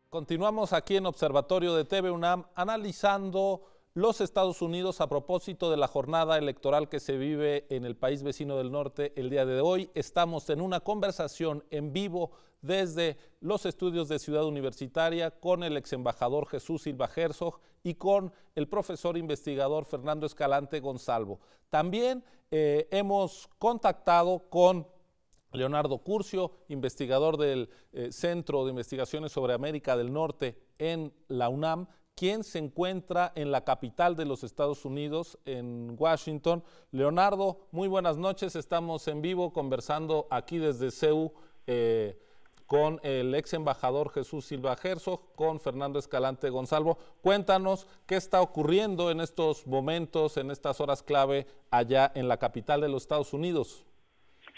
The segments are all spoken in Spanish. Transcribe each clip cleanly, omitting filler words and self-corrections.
Continuamos aquí en Observatorio de TV UNAM analizando los Estados Unidos a propósito de la jornada electoral que se vive en el país vecino del norte el día de hoy. Estamos en una conversación en vivo desde los estudios de Ciudad Universitaria con el ex embajador Jesús Silva Herzog y con el profesor investigador Fernando Escalante Gonzalvo. También hemos contactado con Leonardo Curcio, investigador del Centro de Investigaciones sobre América del Norte en la UNAM, quien se encuentra en la capital de los Estados Unidos, en Washington. Leonardo, muy buenas noches, estamos en vivo conversando aquí desde CEU con el ex embajador Jesús Silva Herzog, con Fernando Escalante Gonzalvo. Cuéntanos qué está ocurriendo en estos momentos, en estas horas clave allá en la capital de los Estados Unidos.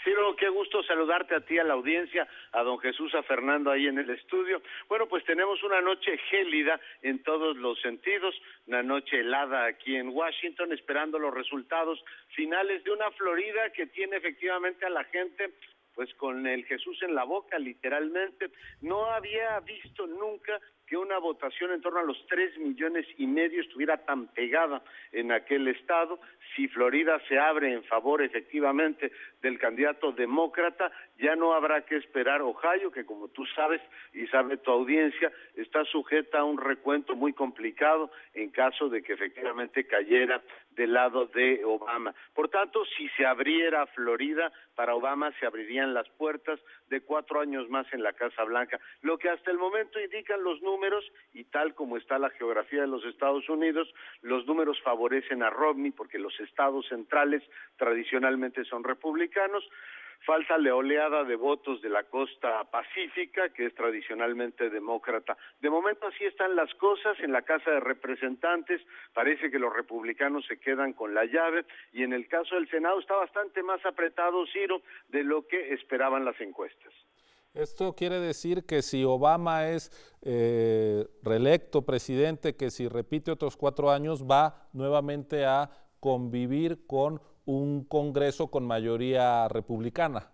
Ciro, qué gusto saludarte a ti, a la audiencia, a don Jesús, a Fernando ahí en el estudio. Bueno, pues tenemos una noche gélida en todos los sentidos, una noche helada aquí en Washington, esperando los resultados finales de una Florida que tiene efectivamente a la gente pues con el Jesús en la boca, literalmente. No había visto nunca que una votación en torno a los 3,5 millones estuviera tan pegada en aquel estado. Si Florida se abre en favor efectivamente del candidato demócrata, ya no habrá que esperar Ohio, que como tú sabes y sabe tu audiencia, está sujeta a un recuento muy complicado en caso de que efectivamente cayera del lado de Obama. Por tanto, si se abriera Florida, para Obama se abrirían las puertas de 4 años más en la Casa Blanca. Lo que hasta el momento indican los números, y tal como está la geografía de los Estados Unidos, los números favorecen a Romney porque los estados centrales tradicionalmente son republicanos. Falta la oleada de votos de la costa pacífica, que es tradicionalmente demócrata. De momento así están las cosas. En la Casa de Representantes parece que los republicanos se quedan con la llave, y en el caso del Senado está bastante más apretado, Ciro, de lo que esperaban las encuestas. Esto quiere decir que si Obama es reelecto presidente, que si repite otros 4 años, va nuevamente a convivir con un Congreso con mayoría republicana.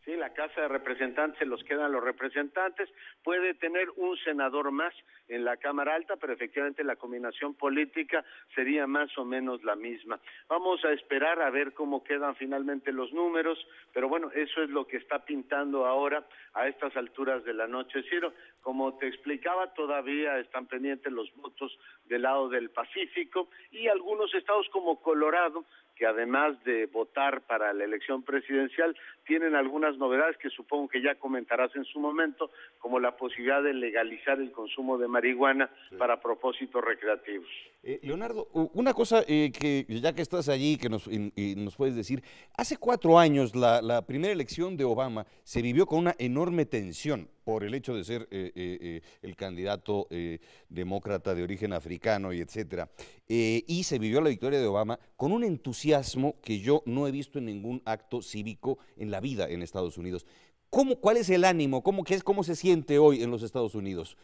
Sí, la Casa de Representantes se los quedan los representantes, puede tener un senador más en la Cámara Alta, pero efectivamente la combinación política sería más o menos la misma. Vamos a esperar a ver cómo quedan finalmente los números, pero bueno, eso es lo que está pintando ahora a estas alturas de la noche, Ciro. Como te explicaba, todavía están pendientes los votos del lado del Pacífico y algunos estados como Colorado, que además de votar para la elección presidencial, tienen algunas novedades que supongo que ya comentarás en su momento, como la posibilidad de legalizar el consumo de marihuana para propósitos recreativos. Leonardo, una cosa que ya que estás allí, que nos puedes decir, hace 4 años la primera elección de Obama se vivió con una enorme tensión por el hecho de ser el candidato demócrata de origen africano y etcétera, y se vivió la victoria de Obama con un entusiasmo que yo no he visto en ningún acto cívico en la vida en Estados Unidos. ¿Cuál es el ánimo? ¿Cómo se siente hoy en los Estados Unidos?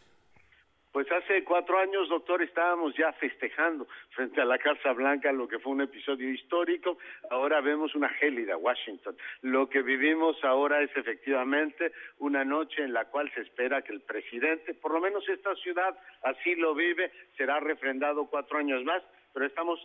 Pues hace 4 años, doctor, estábamos ya festejando frente a la Casa Blanca lo que fue un episodio histórico. Ahora vemos una gélida Washington. Lo que vivimos ahora es efectivamente una noche en la cual se espera que el presidente, por lo menos esta ciudad así lo vive, será refrendado 4 años más, pero estamos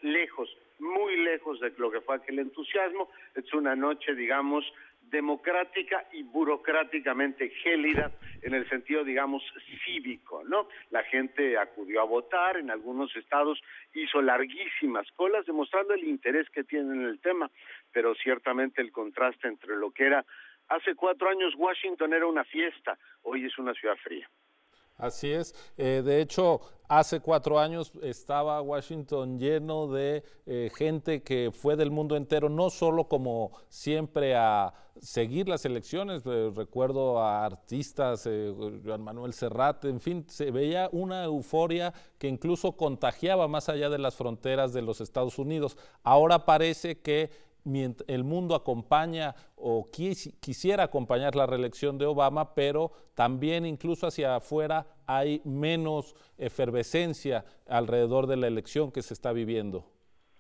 lejos, muy lejos de lo que fue aquel entusiasmo. Es una noche, digamos, democrática y burocráticamente gélida en el sentido, digamos, cívico, ¿no? La gente acudió a votar, en algunos estados hizo larguísimas colas, demostrando el interés que tienen en el tema, pero ciertamente el contraste entre lo que era hace 4 años Washington era una fiesta, hoy es una ciudad fría. Así es. De hecho, hace 4 años estaba Washington lleno de gente que fue del mundo entero, no solo como siempre a seguir las elecciones, recuerdo a artistas, Joan Manuel Serrat, en fin, se veía una euforia que incluso contagiaba más allá de las fronteras de los Estados Unidos. Ahora parece que el mundo acompaña o quisiera acompañar la reelección de Obama, pero también incluso hacia afuera hay menos efervescencia alrededor de la elección que se está viviendo.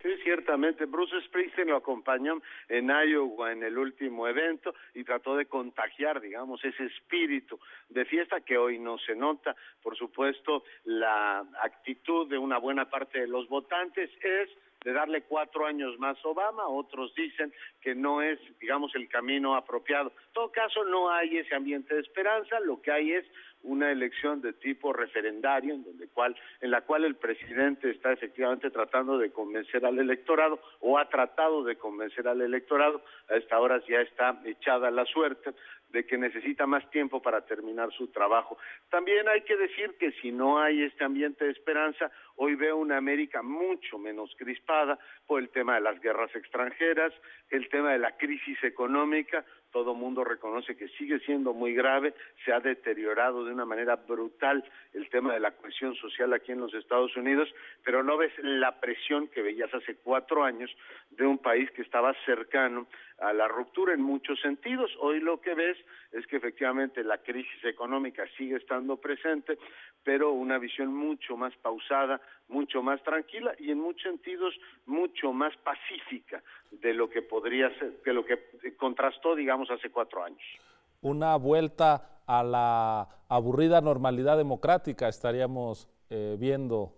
Sí, ciertamente. Bruce Springsteen lo acompañó en Iowa en el último evento y trató de contagiar, digamos, ese espíritu de fiesta que hoy no se nota. Por supuesto, la actitud de una buena parte de los votantes es de darle 4 años más a Obama. Otros dicen que no es, digamos, el camino apropiado. En todo caso, no hay ese ambiente de esperanza. Lo que hay es una elección de tipo referendario, en la cual el presidente está efectivamente tratando de convencer al electorado, o ha tratado de convencer al electorado. A esta hora ya está echada la suerte de que necesita más tiempo para terminar su trabajo. También hay que decir que si no hay este ambiente de esperanza, hoy veo una América mucho menos crispada por el tema de las guerras extranjeras, el tema de la crisis económica. Todo mundo reconoce que sigue siendo muy grave, se ha deteriorado de una manera brutal el tema de la cohesión social aquí en los Estados Unidos, pero no ves la presión que veías hace 4 años de un país que estaba cercano a la ruptura en muchos sentidos. Hoy lo que ves es que efectivamente la crisis económica sigue estando presente, pero una visión mucho más pausada, mucho más tranquila y en muchos sentidos mucho más pacífica de lo que podría ser, de lo que contrastó, digamos, hace 4 años. Una vuelta a la aburrida normalidad democrática estaríamos viendo,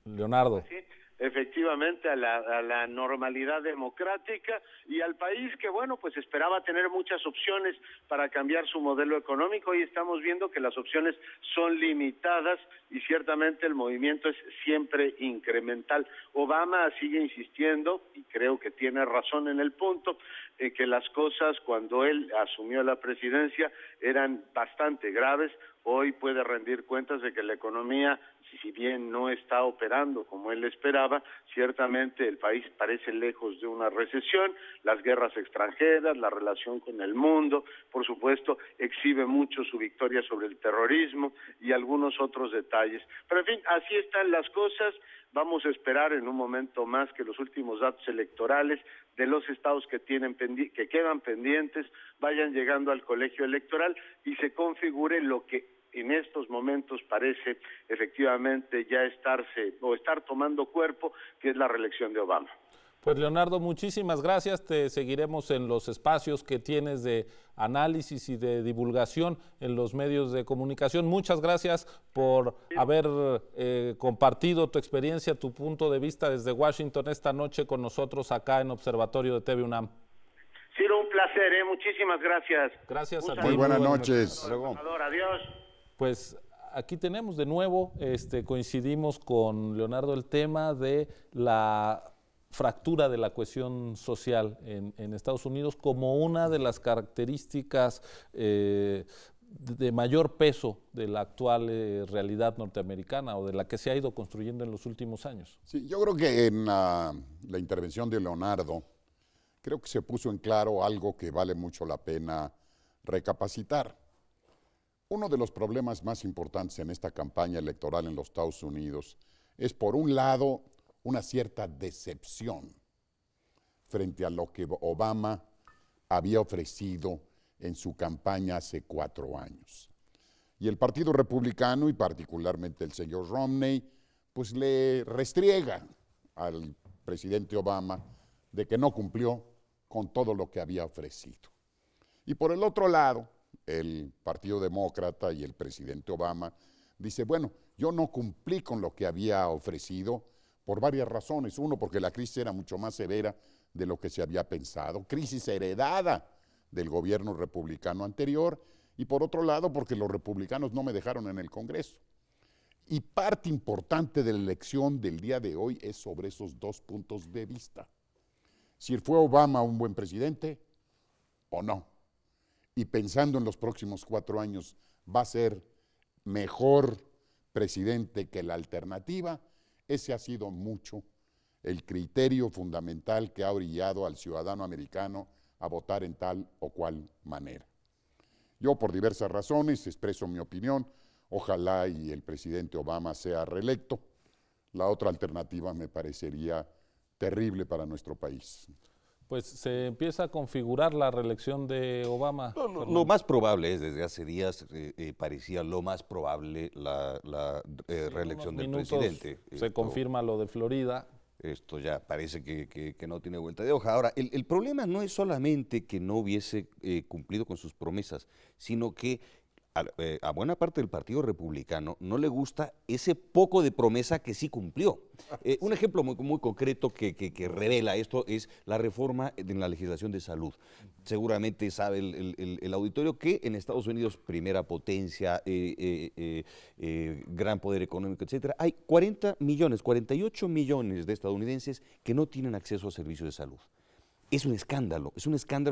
Leonardo. Sí. Efectivamente, a la normalidad democrática y al país que, bueno, pues esperaba tener muchas opciones para cambiar su modelo económico. Hoy estamos viendo que las opciones son limitadas y ciertamente el movimiento es siempre incremental. Obama sigue insistiendo, y creo que tiene razón en el punto, que las cosas cuando él asumió la presidencia eran bastante graves. Hoy puede rendir cuentas de que la economía, si bien no está operando como él esperaba, ciertamente el país parece lejos de una recesión. Las guerras extranjeras, la relación con el mundo, por supuesto, exhibe mucho su victoria sobre el terrorismo y algunos otros detalles. Pero en fin, así están las cosas. Vamos a esperar en un momento más que los últimos datos electorales de los estados que quedan pendientes vayan llegando al colegio electoral y se configure lo que en estos momentos parece efectivamente ya estar tomando cuerpo, que es la reelección de Obama. Pues Leonardo, muchísimas gracias. Te seguiremos en los espacios que tienes de análisis y de divulgación en los medios de comunicación. Muchas gracias por haber compartido tu experiencia, tu punto de vista desde Washington esta noche con nosotros acá en Observatorio de TV UNAM. Ciro, un placer, muchísimas gracias. Gracias a ti. Muy buenas noches. Adiós. Pues aquí tenemos de nuevo, coincidimos con Leonardo el tema de la fractura de la cohesión social en Estados Unidos como una de las características de mayor peso de la actual realidad norteamericana o de la que se ha ido construyendo en los últimos años. Sí, yo creo que en la intervención de Leonardo, creo que se puso en claro algo que vale mucho la pena recapacitar. Uno de los problemas más importantes en esta campaña electoral en los Estados Unidos es, por un lado, una cierta decepción frente a lo que Obama había ofrecido en su campaña hace 4 años. Y el Partido Republicano, y particularmente el señor Romney, pues le restriega al presidente Obama de que no cumplió con todo lo que había ofrecido. Y por el otro lado, el Partido Demócrata y el presidente Obama dice, bueno, yo no cumplí con lo que había ofrecido por varias razones. Uno, porque la crisis era mucho más severa de lo que se había pensado, crisis heredada del gobierno republicano anterior, y por otro lado, porque los republicanos no me dejaron en el Congreso. Y parte importante de la elección del día de hoy es sobre esos 2 puntos de vista. Si fue Obama un buen presidente o no. Y pensando en los próximos 4 años, ¿va a ser mejor presidente que la alternativa? Ese ha sido mucho el criterio fundamental que ha orillado al ciudadano americano a votar en tal o cual manera. Yo, por diversas razones, expreso mi opinión. Ojalá y el presidente Obama sea reelecto. La otra alternativa me parecería terrible para nuestro país. Pues se empieza a configurar la reelección de Obama. Lo más probable es, desde hace días, parecía lo más probable la reelección del presidente. Se confirma lo de Florida. Esto ya parece que no tiene vuelta de hoja. Ahora, el problema no es solamente que no hubiese cumplido con sus promesas, sino que a buena parte del Partido Republicano no le gusta ese poco de promesa que sí cumplió. Un ejemplo muy concreto que revela esto es la reforma en la legislación de salud. Seguramente sabe el auditorio que en Estados Unidos, primera potencia, gran poder económico, etcétera, hay 48 millones de estadounidenses que no tienen acceso a servicios de salud. Es un escándalo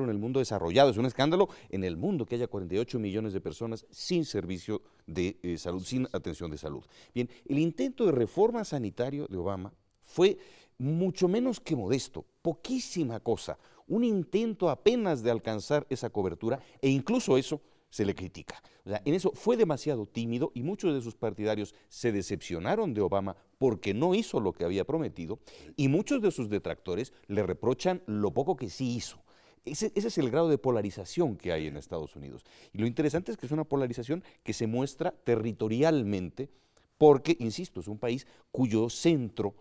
en el mundo desarrollado, es un escándalo en el mundo que haya 48 millones de personas sin servicio de salud, sin atención de salud. Bien, el intento de reforma sanitario de Obama fue mucho menos que modesto, poquísima cosa, un intento apenas de alcanzar esa cobertura e incluso eso se le critica. O sea, en eso fue demasiado tímido y muchos de sus partidarios se decepcionaron de Obama porque no hizo lo que había prometido y muchos de sus detractores le reprochan lo poco que sí hizo. Ese es el grado de polarización que hay en Estados Unidos. Y lo interesante es que es una polarización que se muestra territorialmente porque, insisto, es un país cuyo centro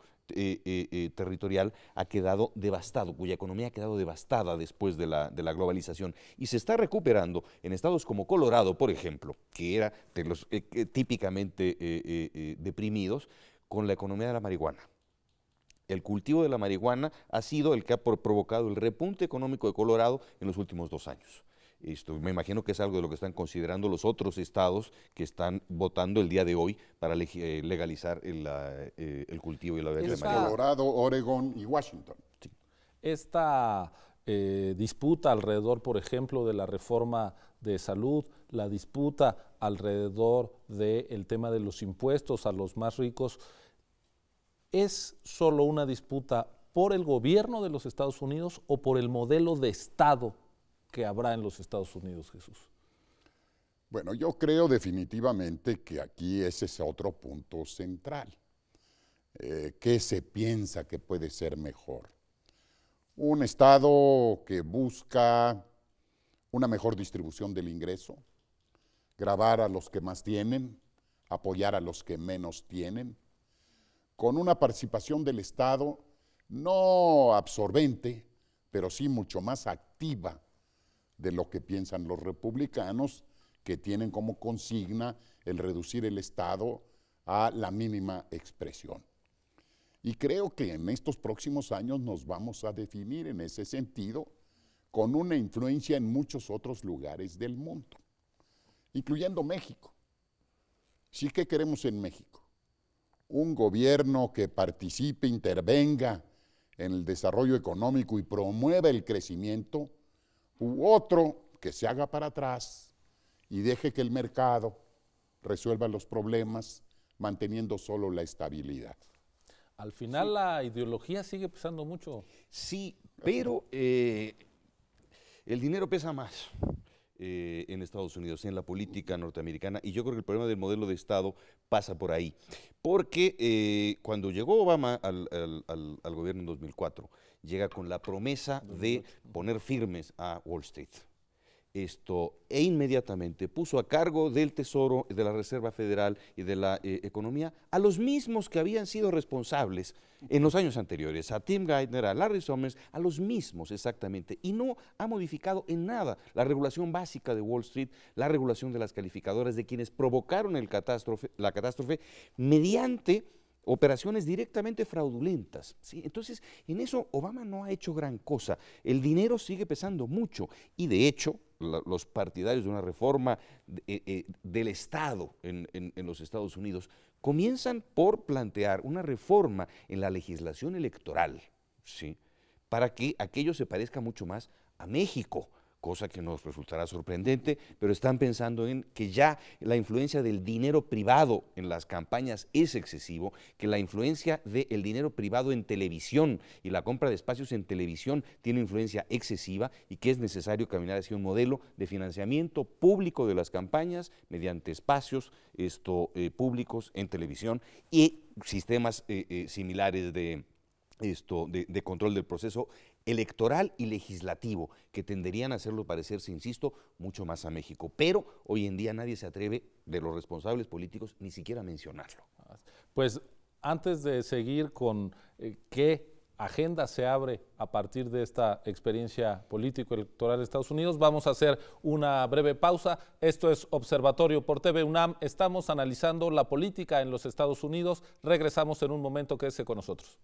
territorial ha quedado devastado, cuya economía ha quedado devastada después de la globalización y se está recuperando en estados como Colorado, por ejemplo, que era de los típicamente deprimidos, con la economía de la marihuana. El cultivo de la marihuana ha sido el que ha provocado el repunte económico de Colorado en los últimos 2 años. Me imagino que es algo de lo que están considerando los otros estados que están votando el día de hoy para legalizar el cultivo y la venta de marihuana. Colorado, Oregón y Washington. Sí. Esta disputa alrededor, por ejemplo, de la reforma de salud, la disputa alrededor del tema de los impuestos a los más ricos, ¿es solo una disputa por el gobierno de los Estados Unidos o por el modelo de Estado que habrá en los Estados Unidos, Jesús? Bueno, yo creo definitivamente que aquí ese es otro punto central. ¿Qué se piensa que puede ser mejor? Un Estado que busca una mejor distribución del ingreso, gravar a los que más tienen, apoyar a los que menos tienen, con una participación del Estado no absorbente, pero sí mucho más activa de lo que piensan los republicanos, que tienen como consigna el reducir el Estado a la mínima expresión. Y creo que en estos próximos años nos vamos a definir en ese sentido con una influencia en muchos otros lugares del mundo, incluyendo México. Sí, ¿qué queremos en México? Un gobierno que participe, intervenga en el desarrollo económico y promueva el crecimiento, u otro que se haga para atrás y deje que el mercado resuelva los problemas manteniendo solo la estabilidad. Al final sí, la ideología sigue pesando mucho. Sí, pero el dinero pesa más en Estados Unidos, en la política norteamericana, y yo creo que el problema del modelo de Estado pasa por ahí. Porque cuando llegó Obama al gobierno en 2004, llega con la promesa de poner firmes a Wall Street. E inmediatamente puso a cargo del Tesoro, de la Reserva Federal y de la economía a los mismos que habían sido responsables en los años anteriores, a Tim Geithner, a Larry Summers, a los mismos exactamente, y no ha modificado en nada la regulación básica de Wall Street, la regulación de las calificadoras, de quienes provocaron la catástrofe mediante operaciones directamente fraudulentas, ¿sí? Entonces, en eso Obama no ha hecho gran cosa. El dinero sigue pesando mucho y, de hecho, los partidarios de una reforma del Estado en los Estados Unidos comienzan por plantear una reforma en la legislación electoral, ¿sí? Para que aquello se parezca mucho más a México, cosa que nos resultará sorprendente, pero están pensando en que ya la influencia del dinero privado en las campañas es excesivo, que la influencia del dinero privado en televisión y la compra de espacios en televisión tiene influencia excesiva y que es necesario caminar hacia un modelo de financiamiento público de las campañas mediante espacios públicos en televisión y sistemas similares de control del proceso electoral y legislativo, que tenderían a hacerlo parecerse, insisto, mucho más a México. Pero hoy en día nadie se atreve, de los responsables políticos, ni siquiera a mencionarlo. Pues Antes de seguir con qué agenda se abre a partir de esta experiencia político-electoral de Estados Unidos, vamos a hacer una breve pausa. Esto es Observatorio por TV UNAM. Estamos analizando la política en los Estados Unidos. Regresamos en un momento, quédese con nosotros.